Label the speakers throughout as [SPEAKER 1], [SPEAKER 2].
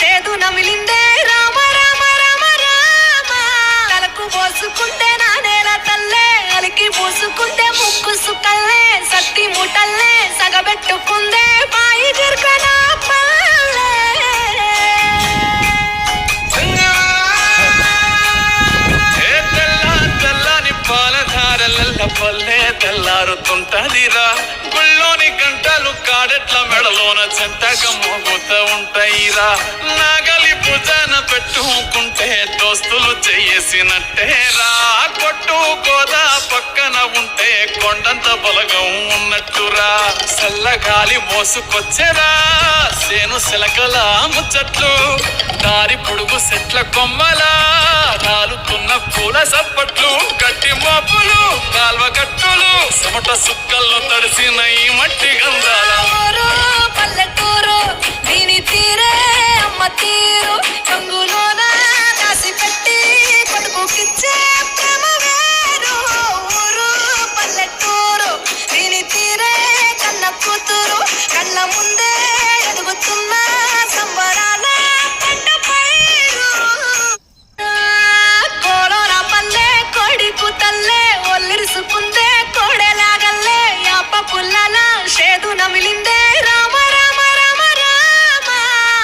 [SPEAKER 1] చేదు నమిలిందే రామ రామ రామ రామ తలకు పోసుకుంటే నా నేల తల్లే అలికి పూసుకుంటే ముక్కు సుక్కల్లే సత్తి ముటల్లే సగబెట్టుకుందే పాయి గిర్కన పల్లె
[SPEAKER 2] పాలధారలల్ల పల్లె తెల్లారుతుంటదిరా గుళ్ళోని గంటలు కాడెట్ల మెడలోన చెంతగా మోగుతూ ఉంటాయిరా నాగలి భుజాన పెట్టుకుంటే దోస్తులు చేసినట్టేరా కొట్టు గోదా పక్కన ఉంటే కొండంత బలగం ఉన్నట్టురా చల్లగాలి మోసుకొచ్చెరా సేను శిలకల ముచ్చట్లు దారి పొడుగు చెట్ల కొమ్మలా రాలుతున్న పూల సప్పట్లు గట్టి మోపులు కాల్వ కట్టులు చెమట సుక్కల్లో తడిసిన ఈ మట్టి గంధాల
[SPEAKER 1] పల్లెటూరు దీని తీరే అమ్మ తీరు కంగులోన దాసి పెట్టి కొడుకుకిచ్చే ప్రేమ వేరు ఊరు పల్లెటూరు దీని తీరే కన్న కూతురు కళ్ళ ముందే ఎదుగుతున్న సంబరాల పంట పైరు కోలోన పల్లె కొడికు తల్లే ఒల్లిరుసుకుందే కోడెలాగల్లే యాప పుల్లల చేదు నమిలిందే రామ రామ రామ రామ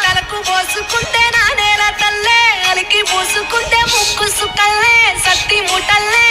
[SPEAKER 1] తలకు పోసుకుంటే నా నేల తల్లే అలికి పూసుకుంటే ముక్కు సుక్కల్లే సత్తి ముటల్లే